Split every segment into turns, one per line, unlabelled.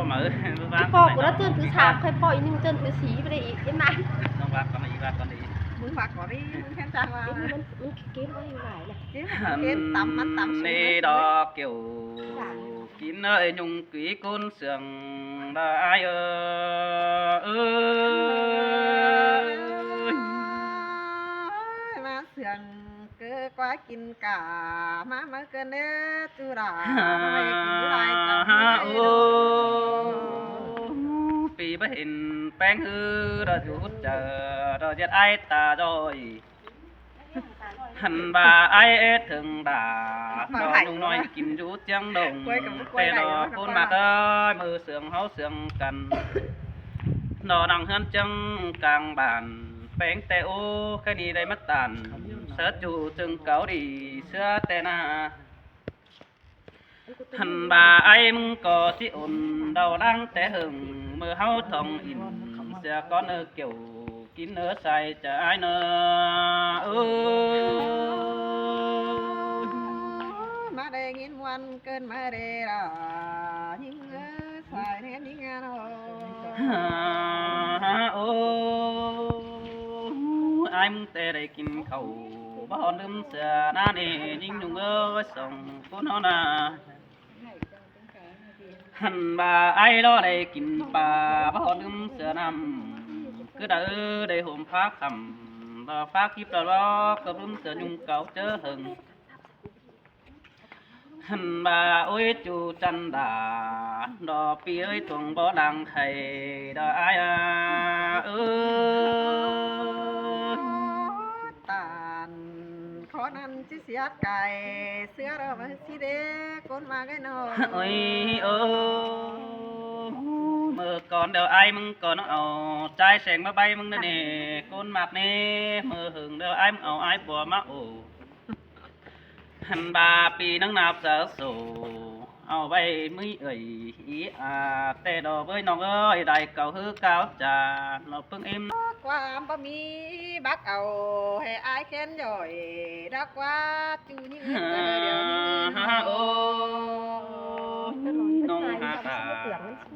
mở
cái pho của nó trơn thứ sạp hay pho nhưng trơn thứ xí về đây cái này
nó vác con đi
muốn bạc có đi muốn khen trang là
mình kiếm nó như này này
kiếm tắm mắt tắm
đi đó kiểu kín ơi nhung quý côn sườn ai ơi
mà sườn cứ quá kín cả má mới cơn đấy chú đà
vì bất hình bén hư đã rút chờ đã giết ai ta rồi hẳn bà ai thường đã đó nhung nói kim rút trắng đồng tê đó côn mặt ơi mưa sương háo sương cần nó nặng hơn chân càng bàn bén tê ô cái đi đây mất tàn sớ chủ từng cáo đi xưa tê na hẳn bà ai mừng có chỉ ổn đầu đang té hừng mưa háo thòng in sẽ có nơi kiểu kín nỡ sai chả ai nỡ
má đây nghìn muôn cơn má đây là những xoài nên những ngàn
ai mừng tê đây kín khẩu bao đêm sẽ na nề nhưng nhung ơi sòng cô nó na hẳn bà ai đó đây kín bà bao đêm sẽ nằm cứ đợi đây hôm phát thầm và phát kiếp đó có đúng sẽ nhung cáo chớ hừng hẳn bà ơi chú chân đà đó pi ơi tuồng bỏ đằng thầy đó ai
tàn khó năn chứ xiết cài xưa đó mà xí đế con mà cái nó
ôi mơ còn đều ai mừng còn nó trai sèn mà bay mừng nè con mặt nè mơ hừng đều ai mừng ai bỏ má ồ hẳn bà pi nắng nạp giờ sổ ao bay mới ơi ý tê đồ với nó ơi đại cầu hư cao trà nó phương em
qua ba mi bác ầu hay ai khen rồi đã qua chú những
nông hạ tà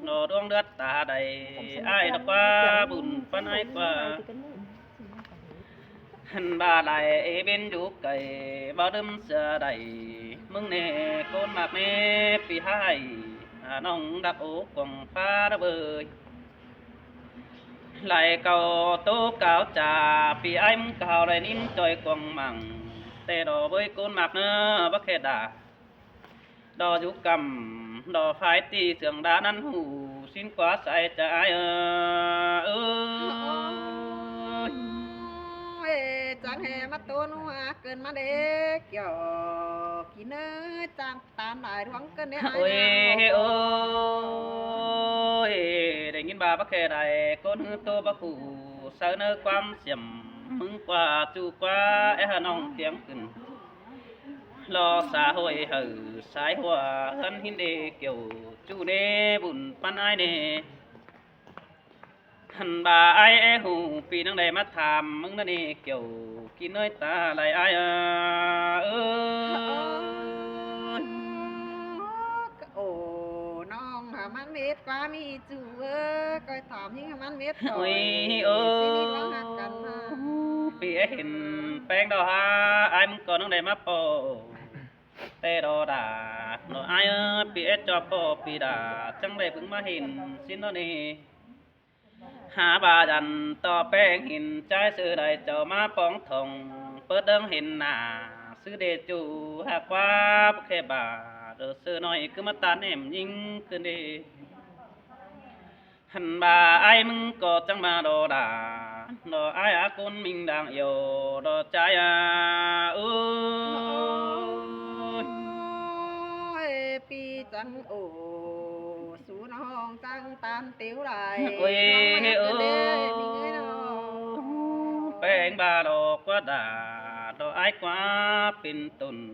nó đuông đất tà đầy ai đã qua bùn phân ai qua hẳn bà lại bên chú cày bao đêm giờ đầy mừng nè con mạc nè pi hai nông đạp ố quăng pha đã bơi lại cầu tố cáo trà pi anh cao lại nín trời quăng mằng tê đò với con mạc nữa bắc khe đà đò chú cầm đò phái tì sườn đá năn hủ xin quá sai cha ai
chẳng hề mắt tôn hoa cơn má đế kiểu kỹ nơ chẳng tàn lại thoáng cơn đế
ôi ôi để nhìn bà bắc khe đại con hư tô bắc hủ sao nơ quan xiêm mừng qua chu qua e hà nong tiếng cừng lo xã hội hở sái hòa thân hin đề kiểu chu đế bùn pan ai nè hẳn bà ai e hù vì năng đầy mắt thàm mừng nè kiểu kín nơi ta lại ai
ồ non hả mắn mết quá mi chú ơi coi thảm những mắn mết
ôi vì e hình bèn đó ha ai muốn còn năng đầy mắt bò tê đồ đà nó ai vì e cho bò vì đà chẳng đầy vững mà hình xin nó nè hà bà dần to bèn hình trái sư đại cho má bóng thòng bớt đơn hình nà sư đề chủ hạ qua khe bà đồ sư nói cứ mất tán em nhìn cứ đi hẳn bà ai mừng có chẳng mà đồ đà đồ ai con mình đang yêu đồ trái
ơi pi chẳng ồ sú nó hong chẳng tan tiếu lại
ôi bèn bà đồ quá đà đồ ai quá pin tùn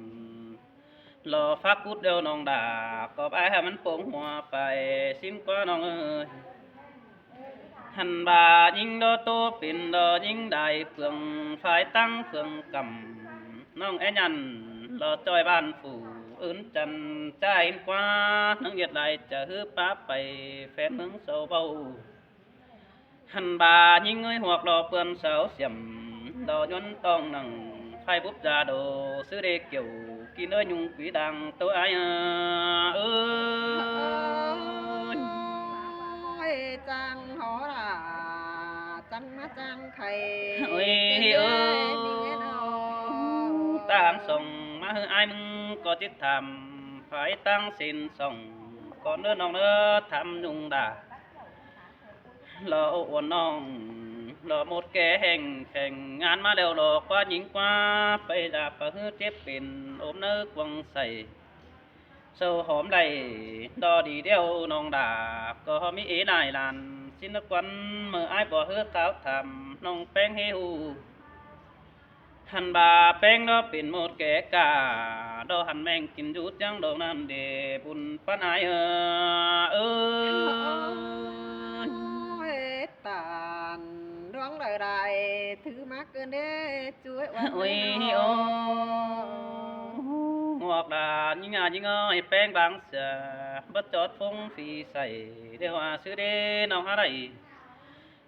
lo phát cút đều nong đà có ai hay mình phong hoa phải xin qua nong ơi hẳn bà nhìn đô tô pin đô nhìn đại phường phải tăng phường cầm nong e nhằn lo chơi ban phủ ướn trần trai qua nắng nhiệt lại chờ hư bá bày phép hướng sâu bầu hằn bà nhìn người hoặc đò vườn sáo xiêm đò nhuận tông nằng phai bút ra đồ sứ đê kiểu kỳ nơi nhung quý đàng tôi ai
ơi chàng họ là chăng má chăng khay
ôi ơi ta sòng má hư ai mừng có chết thầm phải tăng xin sòng còn nữa nong nữa thầm nhung đà lo ổn nong lo một cái hành ngàn má đều lo qua nhìn qua bây giờ phải hư tiếp pin ốm nước quăng sầy sâu hóm này đo đi đeo nong đà có mỹ ý này làn xin nước quấn mở ai bỏ hư tháo thầm nong beng hưu hằn bà beng đóเป็นmột cái cả đó hằn mènกินchút chẳng đồ nan để buồn phát ai ơi
tàn đoán đời đại thứ mắc cơn đế chuối
ôi ô hoặc là những ơi beng băng sờ bất chót phong phi sảy đều hòa sứ đế nong hát đầy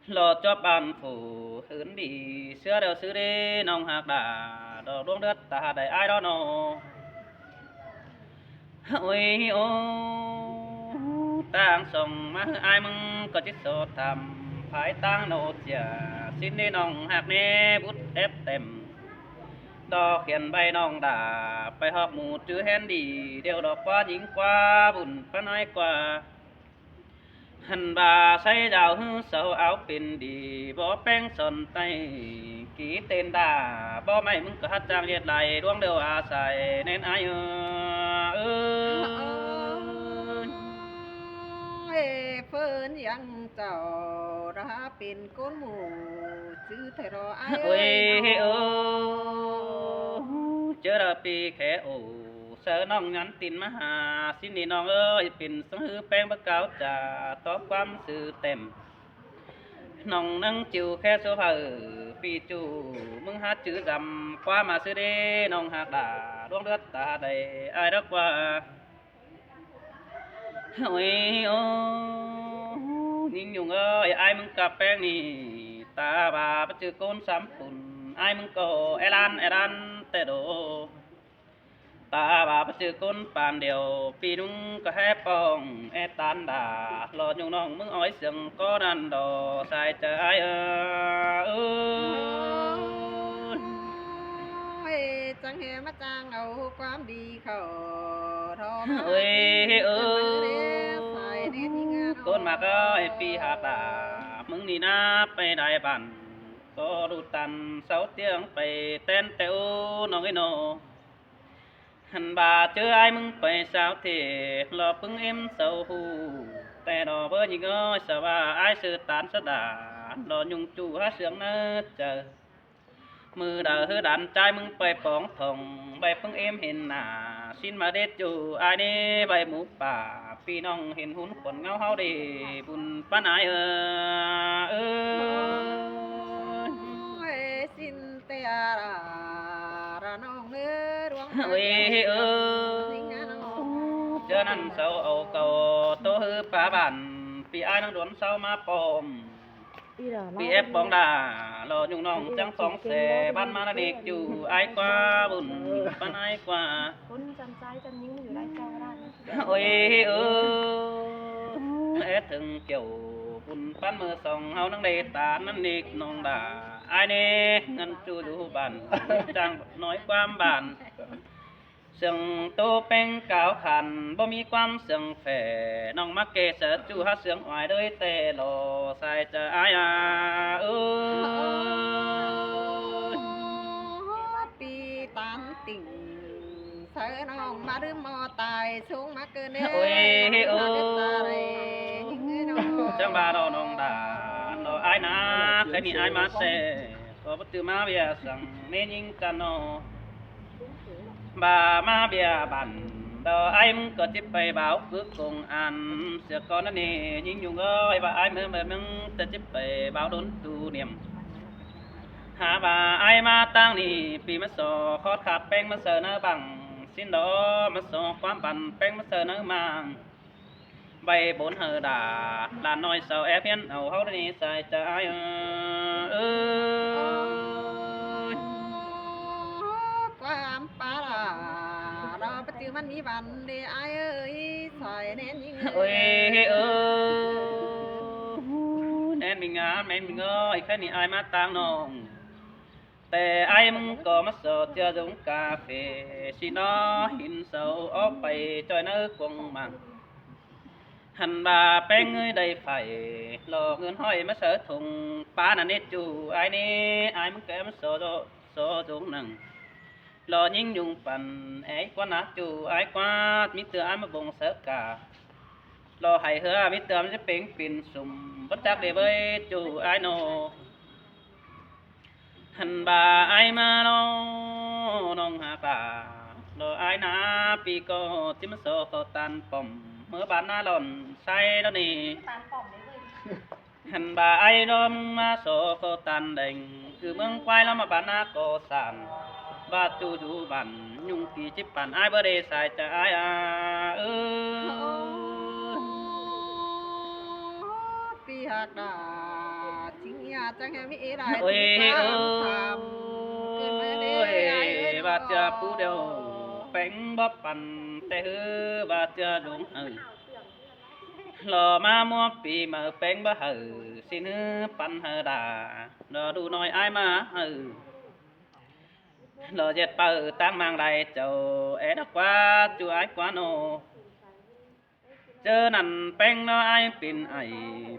lọt cho bàn phủ hướng đi xưa đều sứ đế nong hạc đà đò đuông đất ta đầy ai đó nô ôi ô tang sòng má ai mừng có chiếc sổ thầm phải tang nô chả xin đi nong hạc nê bút ép tèm đò khiển bay nong đà bay họp mù chứ hén đi đều đọc qua nhìn qua buồn phát nói qua hằn bà say đào hư sầu áo pin đi bỏ beng sòn tay ký tên đà bỏ mày mừng cả hát trang liệt lại đuông đều xài nên ai
phơn yang chào ra pin côn mù chứ thầy đó ai
ơi chớ ra pi khẽ ồ sợน้องnhắn tinมาหาสินี่น้องเอ้ยเป็นสังหือแป้งบะเกาจ่าตอบความสื่อเต็มน้องนั่งจิวแค่โซฟาปีจูมึงหาจื้อจำความมาซื้อเด้น้องหักด่าดวงเลือดตาใดอายรักว่าโอ้ยโอ้ยิ่งยุงเอ้ยอายมึงกับแป้งนี่ตาบาไปจื้อโกนซ้ำปุ่นอายมึงก็เอรันแต่โดตาบาปจือก้นปานเดียวปีนุ่งก็แฮปองแอตันดารออยู่น้องมึงอ้อยเสียงก็นันดอใส่ใจ
จังเฮมาจังเอาความดีเข้าทอ
เอ้ยก้นมาก็ไอปีหาตามึงนี่นะไปได้บันก็ดูตันเสาเตียงไปเต้นเต้วน้องไอ้โนหันbà chơi ai mừng phải sao thì lo pưng em sầu hùแต่đò bơ nhìn ơi sao bà ai sự tán sát đà lo nhung chu hát sướng nơ chờ mưa đờ hư đàn trai mừng phải bóng thòng bài pưng em hiền nà xin mà đết chu ai đi bài mũ bà phi nong hiền hún quần ngao hao đi buồn pan ai
xin te ra nong ơi
ơi cho nên sau âu cầu tô hư phá bản vì ai đang đuổi sau mà bom vì ép bóng đà lo nhung nong trắng phóng xe ban mà đi chủ ai qua buồn ban ai qua ôi ép thường kiểu buồn ban mưa sòng hao nắng đầy ta năn đi nong đà ai nè ngân chu du bản trang nói quan bảnเสียงโตเป็นกาวขันบ่มีความเสียงแฝน้องมักเกเสจูหาเสียงอ้อยด้วยเตโลใส่จะอาย
ปีตันติ่งเสน้องมาดื้อมอตายสูงมาเกินเอ้
จังบาดน้องดาดอายนะเคยมีอายมาเสก็บ่ตื่นมาเบียสั่งเมยิงกันโนbà ma bia bản đò ai muốn có tiếp bay báo cứ cùng ăn sẽ có nó nè nhưng nhung ơi bà ai mới mừng ta tiếp bay báo đốn tu niệm hà bà ai ma tang nì vì mà sò khó khát beng mà sờ nó bằng xin đó mà so quan bản bánh mà sờ nở mang bay bốn hờ đà là nói sao ép hiến ẩu hấu đi sai trái ơi
ความปลาเราไปจือมันมีวันเดียเอ้ยใส่แน่นยิง
ơi nên mình ngã men mình ơi cái này ai mà tang nongแต่aiมึงก็มาสดเจอจงกาแฟสิน้อหินเสาออกไปจอยเนื้อกวงมังหันบาแป้งเอ้ยได้ไฟหลอกเงินห้อยมาเสือถุงป้าน่ะเน็ตจูไอ้นี่ไอ้มึงแกมาโซจงหนังรอยิงยุงปั่นไอ้กว่านักจูไอ้กว่ามีเตือไอ้มาบงเสือการอให้เหือมีเตือมันจะเป็นปิ่นสุ่มบัดจักเดเบยจูไอ้โนหันบาไอ้มาน้องหากาโดไอ้นาปีก็จิมโซเขาตันป่อมเมื่อบานหน้าหล่อนใส่แล้วนี่
ตานป่อมเลยเว้ย
หันบาไอ้ดอมมาโซเขาตันเด่งคือเมืองควายแล้วมาบานหน้าโกสันบาจูจูบันยุงปีจิบปันไอ้บ่ได้ใส่จะไอ้
ปีหักดาจริงอยากจะให้มีได้
เอ้ย
ที่
เอ้
ทำเกินไปเด้
ยบาดจะผู้เดียวแป้งบ่ปั่นแต่เฮือบาดจะดวงหล่อมามัวปีมาแป้งบ่หือสิเนื้อปั่นเฮอดาดอดูน้อยไอ้มาหือหล่อเจ็ดเปิดตั้งmang đầy chầu é đắc quá chú ái quá nô chớ nằn beng nó ai pin ai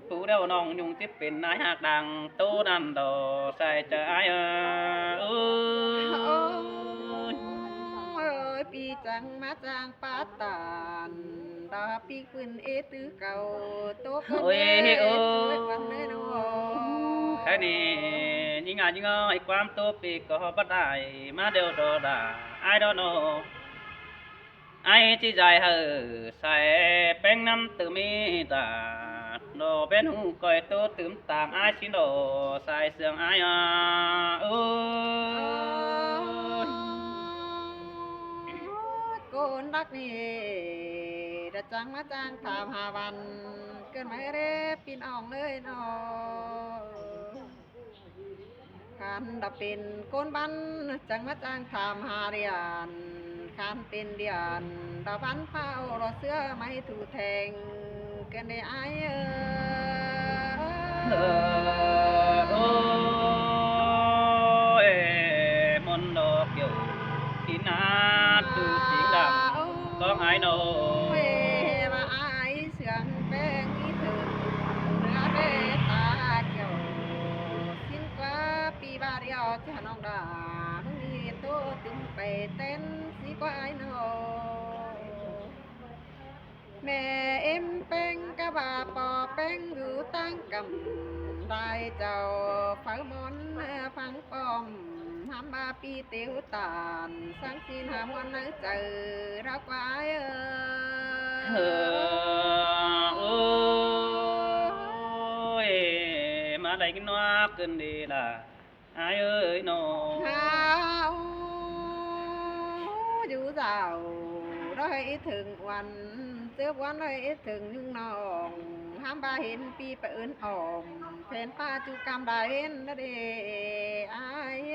phú đeo nong nhung tiếp pin ai hạt đằng tô nằn đồ sai chờ ai ơi
ปีจังมาจางปาตานดาปีปืนเอตือเก่าโตกันเด้สวยวันเลยน้อง
cái này như ngài như ngài quan tô pi có bắt đại mà đều đồ đà ai đó nô ai chỉ dài hờ xài bén năm từ mi ta đồ bên hu coi tô tướm tàng ai xin đồ xài sương ai ơi
โกนรักนี่ดะจังมาจางถามหาวันเกินมาเด้ปีนอ่องเลยน้องการดับเป็นโกนบันจังมาจางถามหาเรียนการเป็นเดียนดาบันเฝ้ารอเสื้อไม่ถูกแทงเกินได้ไอ้
ôi môn đồ kiểu kín á tu chỉ đằng có ai nô
ว่าไอ้เสียงแป้งนี่ถึงเนื้อเบตาเกี่ยวสิ้นกว่าปีบาเดียวจะน้องดามึงมีตัวตึงไปเต้นสีกว่าไอ้โนแม่เอ็มแป้งกะบาปอแป้งอยู่ตั้งกำได้เจ้าเฝ้ามนฟังปอมทำบาปีเตียวตานสังสินหาวันนึกเจอรักไว้
ôi mà đây cái nó cơn đi là ai ơi nó
อยู่เจ้าได้ถึงวันเสื้อวันได้ถึงนึ่งนองห้ามบาเห็นปีไปเอิ้นออมแฟนป้าจูกำได้เห็นนะเด้อาย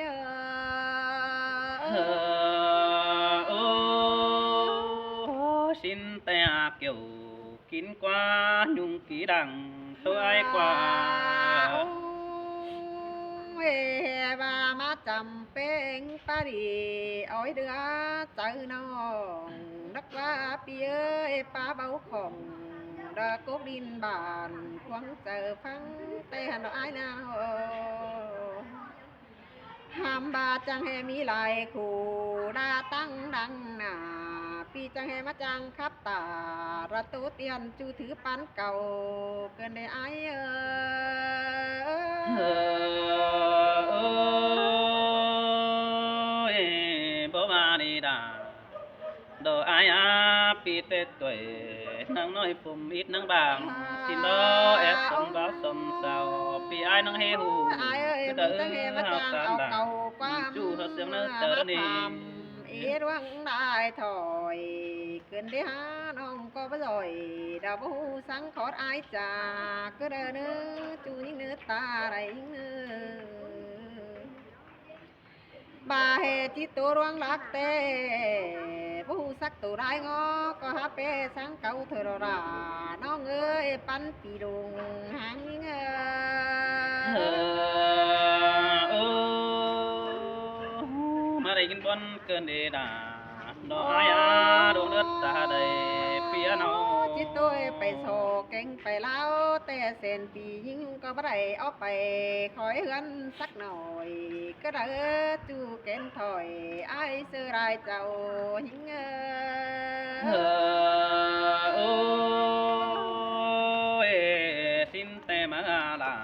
xin te kiểu kín quá nhung ký đằng tôi ai qua
เวบามาจำเป็นป้าดีอ้อยเดือเจอน้องนักว่าปีเอ้ยป้าเบาของดอกกบดินบานควงเจอฟังแต่หันดอกไอ้นาวห้ามบาจังให้มีลายคู่ดาตั้งดังหนาปีจังให้มาจังคับตาระตูเตียนจูถือปันเก่าเกินได้ไอ้
bố ba đi đà đồ ai á pi tết tuổi nắng nói phùm ít nắng bàng xin đó ép sông báo sông sao pi ai nắng hê hù
ai ơi
cứ
mình
đỡ
ta nghe mà
hào
chàng
tàn
cầu
đàng
cầu qua
chú nó sớm nó chờ đó đi
ร่วงได้ถอยเกินได้หาน้องก็บ่ลอยดาวบ่สังขอดอายจากก็เด้อเนื้อจูยิ่งเนื้อตาไรยิ่งเนื้อบาเหตุที่ตัวร่วงรักเต้ผู้สักตัวได้งอก็หาเปสังเก่าเธอราน้องเอ้ยปันปีดงหางยิ่ง
เอโอ้มาได้กินบอนเกินเดดาดอกไอ้อาดวงเลือดตาได้เปียโน
จิตตัวไปโซเก่งไปแล้วแต่เส้นปียิ่งก็บ่ได้เอาไปคอยเฮือนสักหน่อยก็ได้จูเก่นถอยไอ้เสื้อลายเจ้าหิง
โอ้ยสินแต่มาลา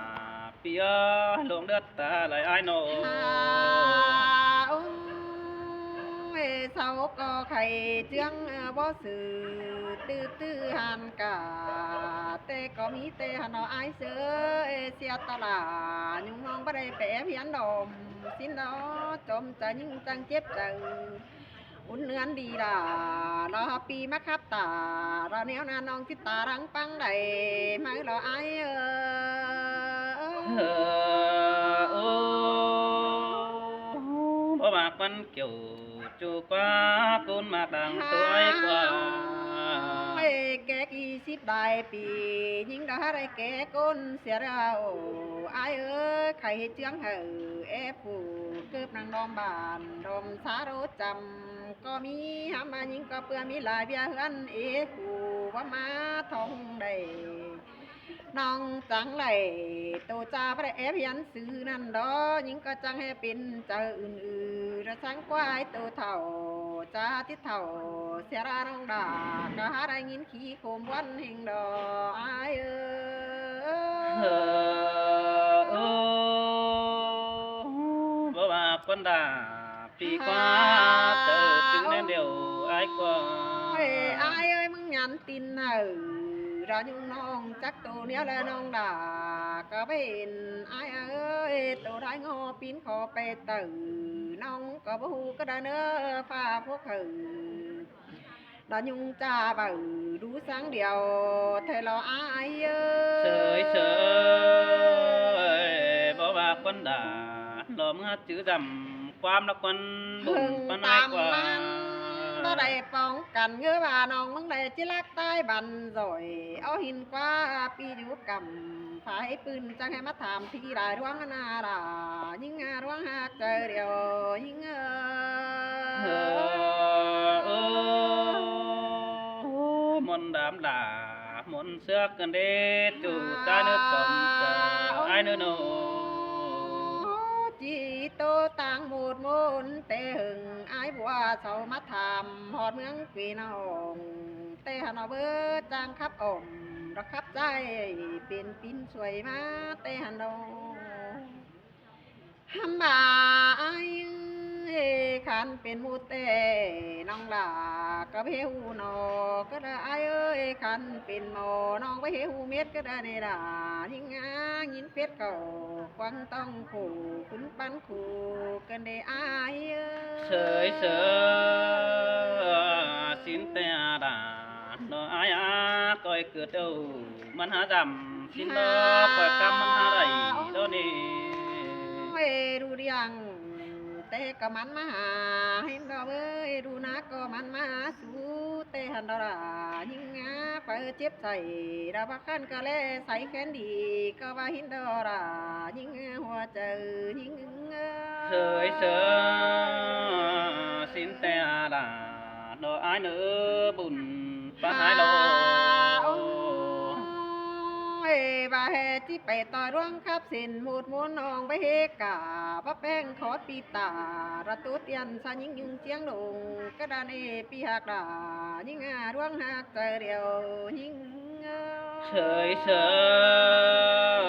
เปียดวงเลือดตาไหลไอ้โน
เศร้าก็ไข่เจืองบ่สื่อตื้อหันกาแต่ก็มีแต่หันเอาอายเสือเสียตลายุ่งมองบ่ได้แปะเพียนดอมสิ้นดอจมจะยิ่งจังเจ็บจังอุ่นเนื้อนดีด่ารอปีมาคับตารอแนวนาน้องจิตตารังปังได้ไหมรออาย
โอ้บ่มากมันเกี่ยวจูกว่ากุนมาดังตัวไอ้กว่า
แกกี่สิบได้ปียิ่งได้ได้แกก้นเสียเราไอ้เอ้ยใครเจืองเหอเอฟูเกือบนางดอมบานดอมสาโรจำก็มีหามายิ่งก็เปื่อมีหลายเบียเฮือนเอฟูว่ามาทองได้น้องจังไหลตัวจ้าพระเอฟยันซื้อนั่นดอยิ่งก็จังให้เป็นเจ้าอื่นๆระสังควายตัวเท่าจ้าที่เท่าเสียราน้องดาก็หาได้ยินขี้โคมวันแห่งดออาย
โอ้บ่ว่าคนดาปีกว่าเจอจึงแน่เดียวไอ้กว่า
อายเอ้ยมึงยันตินเหรอเราอยู่น้องจักตัวเนี้ยแล้วน้องด่าก็เป็นไอ้เอ้ยตัวได้งอปีนขอไปตื่นน้องก็บ่ฮู้ก็ได้เนื้อฟ้าพวกเขาเรายุ่งจ้าบ่ดูsángเดียวเธอรอไอ้
เสยเสยบ่ว่าคนด่าลมงัดจื้อดำความละคนบุญปนายกว่า
บ่ได้ป้องกันเงือว่าน้องมึงได้จิลักใต้บันrồiเอาหินกว่าปีอยู่กำฝายปืนจังให้มาถามพี่ได้ร่วงนาดายิ่งร่วงหักเจอเดียวยิ่ง
มนดามด่ามนเสือกันเด็ดจูตาเนื้อจอมเจอไอ้เนื้อโน
จีโตต่างหมดมนแต่หึงไอ้บัวเสามาถามหอดเมืองปีนองแต่หันเอาเบอจางคับอมรักคับใจเป็นปินสวยมาแต่หันดองหำบ่าไอ้ขันเป็นมูเตน้องลาก็เพหูนอก็ได้ไอ้เอ้ยขันเป็นหมอน้องไปเหหูเม็ดก็ได้ในดาหิงยินเพชรเก่าควังต้องขู่คุณปันขู่กันได้ไอ้
เสยเสยสินแต่ดาโนไอ้ก้อยเกิดเด้อมันหาจำสินเด้อก้อยกำมันหาไรโดนี่
ดูเรียงแต่ก็มันมาหาเห็นดอกเอ้ยดูนะก็มันมาสู้แต่หันดอรายิ่งเปิดเจ็บใส่ดาบักขันก็แลใส่แขนดีก็ว่าหินดอรายิ่งหัวใจยิ่ง
เสยเสยสินแต่ดาโนไอ้เนื้อบุญปันไอ้โล
บาเฮที่ไปต่อร่วงคับสินหมุดมุนนองไปเฮกาพระแป้งขอดปีตาระตุเตียนสายิ่งยุงเจียงลงกระดานปีหักดายิ่งร่วงหักเจอเดียวยิ่ง
เฉยเฉย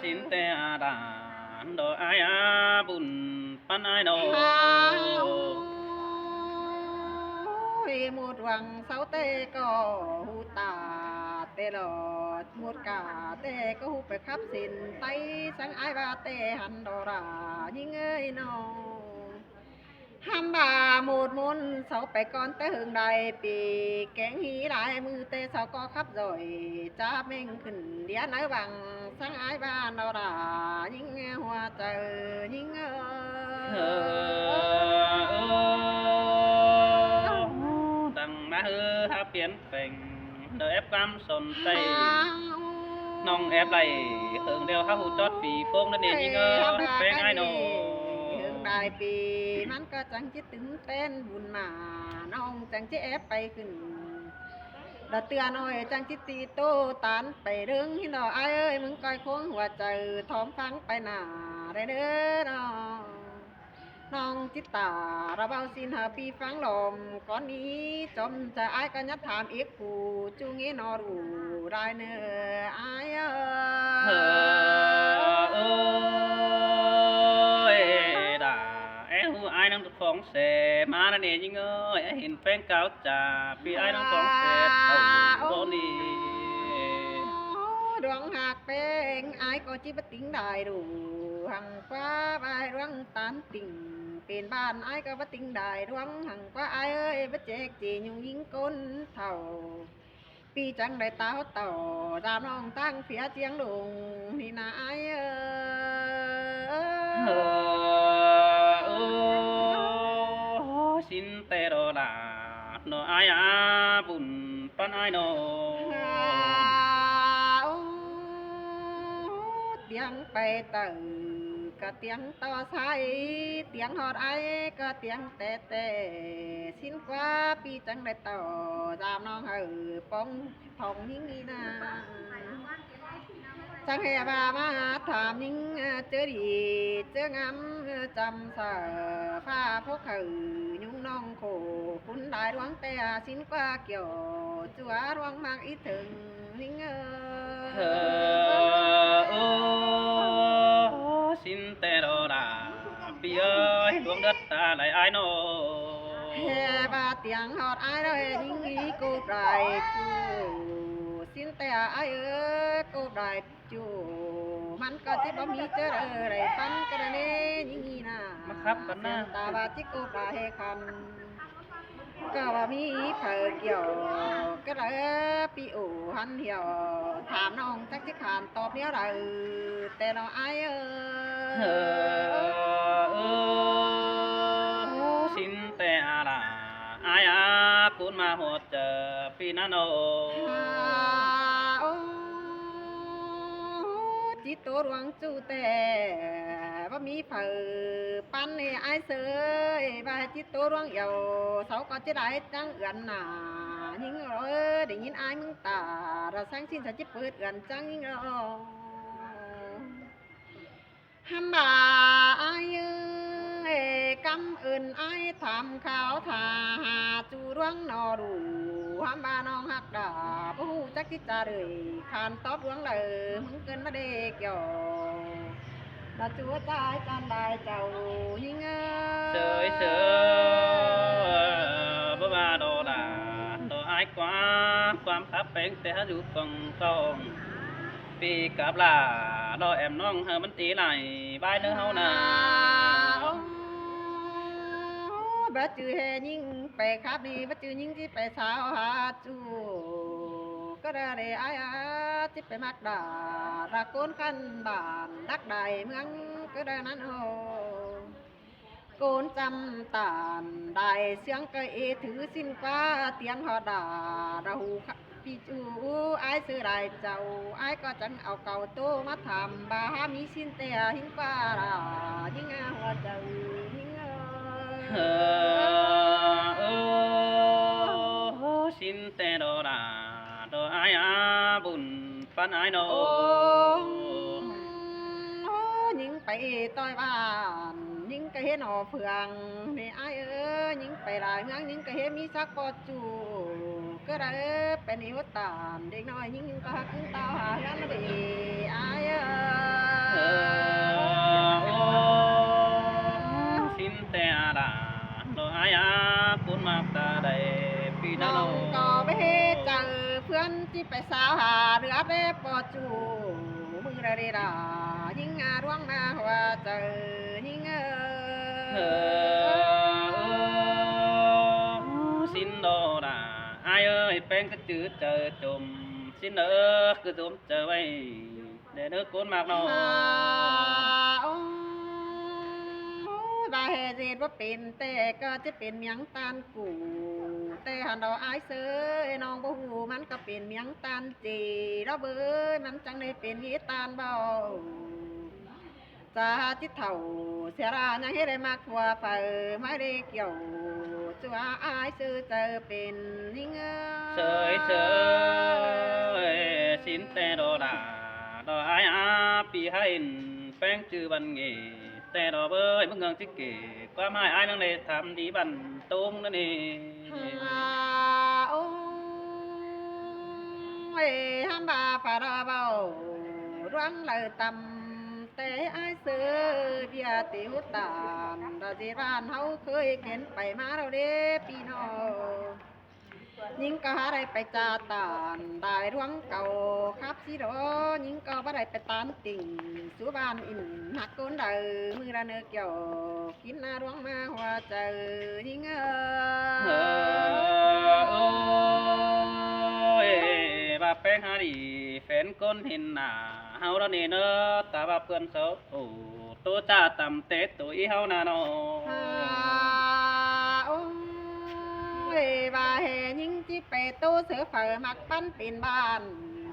สินแต่ดาโดไอ้บุญปันไอ้โน
หมดหวังเสาเตก็หูตาเตลอดหมดกาเตก็หูไปขับสินไตสังไอบาเตหันดอรายิ่งเอ้ยน้อง hăm bà một môn sáu bảy con tới hương đài bị kén hí đại mư tê sao có khắp rồi cha mình khẩn đĩa nói bằng sáng ái ba nào đà những hoa trời những
đằng má hư ha biến phình đời ép cam sồn tây nong ép lại hưởng đều ha hụ chót phì phongนั่นเองเป็นไงโน
hương đài bịมันก็จังจิตตื่นเต้นบุญมาน้องจังจิเอฟไปขึ้นดาเตือน้อยจังจิตตีโตตานไปเรื่องที่น้อไอ้เอ้ยมึงก้อยโค้งหัวใจท้อมฟังไปหนาได้เด้อน้องน้องจิตตาระเบาสินหาปีฟังลมก่อนนี้จมจะไอ้ก็ยัดถามอีกผู้จูงี้นอรูได้เนอไอ้เอ้ย
ด่าไอ้หูไอ้นั่งของเสมานั่นเองยิ่งเอ้ยเห็นแป้งเก่าจ่าปีไอ้นั่งของเสเต่าโบนี่
ดวงหักเป็นไอ้ก็จิบติ้งได้ดูหังฟ้าใบดวงตานติ่งเป็นบ้านไอ้ก็บ่ติ้งได้ดวงหังฟ้าไอ้เอ้ยบ่เจ๊กจียุงยิงก้นเท่าปีจังได้เต้าเต่าตามน้องตั้งเสียเจียงดงนี่นะไอ้
สินเตโรลาโนไอ้อาบุญปันไอ้โน
tiếng bay từ cả tiếng to say tiếng hót ấy có tiếng tê tê xin qua pi chẳng đại tàu giảm non hở bông phòng những nghi na chẳng hề bà mà thảm những chớ đi chớ ngắm chăm sợ pha phúc hở nhung non khổ phun đại đoán tê xin qua kiểu chúa đoán mang ý thường những
xin tê đồ đà pi ơi luồng đất ta lại ai nô
hè ba tiếng hót ai đây những ý cô đại chủ xin tê ai ơi cô đại chủมันก็จะบ่มีเจอได้ปันกันเด้ยิ่งนี่นะ
มาครับกันนะ
ตาบาจิโกปลาเฮคันก็บ่มีเผอเกี่ยวก็เลยปีอูหันเหี่ยวถามน้องจักสิขานตอบเนี้ยใดแต่น้องอาย
xin tê à là ai à cũng mà hột chờ pi na nô
จิตตัวดวงจูแต่ว่ามีเผอปันนี่ไอ้เสยว่าจิตตัวดวงเหี่ยวเสาก็จะได้จังเอือนหนายิ่งได้ยินไอ้มึงตาเราสร้างสิ้นจะจิเปิดเอือนจังยิ่งฮัมบาไอ้กำเอินไอ้ทำข้าวทาหาจูดวงนอรูฮัมบาน้องหักดาผู้จักจิจาเลยขานตอบดวงเลยมึงเกินมาเด็กเกี่ยวดาจัวใจจันได้เจ้ายิ่ง
sới sớ bơ ba đồ đà đồ ai quáความคับเป็นแต่อยู่กองกองปีกับลาดอแอมน้องเฮามันตีไหลบายเนื้อเฮานา
bà chữ hè nhưng bè khắp đi bà chữ nhưng chỉ bè sao hả chú có ra để ai á chỉ bè mặc đà ra côn khăn bản đắc đại mương có ra nắn hồ côn trăm tàn đại sướng cây thứ xin qua tiếng họ đà đầuพี่จูไอ้ซื้อได้เจ้าไอ้ก็จังเอาเก่าโตมาทำบาฮามีสินเตียหิงป้าราหิงหัวเจ้าหิง
xin tê đồ đà đồ ai á bùn pan ai nô
ยิงไปต่อยบ้านยิงก็เห็นหอเฟืองนี่ไอ้ยิงไปหลายเมืองยิงก็เห็นมีสักปอจูก็ได้เป็นนิวตานเด็กน้อยยิงก็หักตาหากันดีไอ้
xin tê đà đồ ai á cuốn mặc ta đầy pi
น้
na
อง
nô
ก็ไปเจอเพื่อนที่ไปสาวหาเรือได้ปอจูมือระเดดายิงร่วงมาหัวเจอยิง
chữ chờ chùm xin nỡ cứ dùm chờ vay để nước cuốn mạc nó
บาเฮเจดว่าเป็นแต่ก็จะเป็นเมียงตานกูแต่หันดอกอายเสยน้องบ่ฮู้มันก็เป็นเมียงตานจีเราเบ้ยมันจังได้เป็นยีตานเบาจะจิตเถ่าเสียรายังเฮ็ดได้มากกว่าไฟไม่ได้เกี่ยวจัวอายซื้อเจอเป็นยิ่ง
sơi sơi xin tè đồ đà đồ ai á pi hay phèn chữ văn nghề tè đồ bơi mức ngưỡng tích kỷ qua mai ai năng để tham đi bàn tung nữa nè
โอ้ยห้ามบาฝาราเบาร้องเลยตำแต่ไอ้เสือเบียติวตามดาจีบ้านเฮาเคยเห็นไปมาเราเด้พี่น้องยิงก็หาได้ไปจาตานได้ร่วงเก่าครับสิโดยิงก็บ่ได้ไปตานติ่งสู่บ้านอินหักก้นเด้อมือละเนื้อเกี่ยวกินหน้าร่วงมาหัวเจอยิง
ơi bà phèn hà đi phèn con hình nà hao đó nè nó ta bà phượn xấu ồ tô cha tầm tết tuổi hao nà nó
โอ้ยว่าเฮยิงจิไปโตเสือเฝอมักปั้นเป็นบ้าน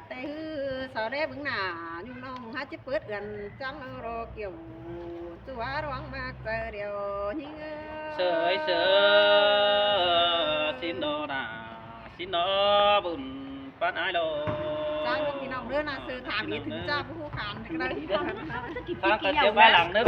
แต่ฮือสาวได้บึงหน้ายุ่งน้องหาจิเปิดเอือนจังโรเกี่ยวจัวร้องมากเจอเดียวยิง
sơi sơi xin đồ nà xin nó bùn phát ai đồ
จ้างพี่น้องเรื่องน่ะซื้อถามอีกถึงจ้าผู้ขานกันเลย
ข้างกันเจ็บไว้หลังเนื้อ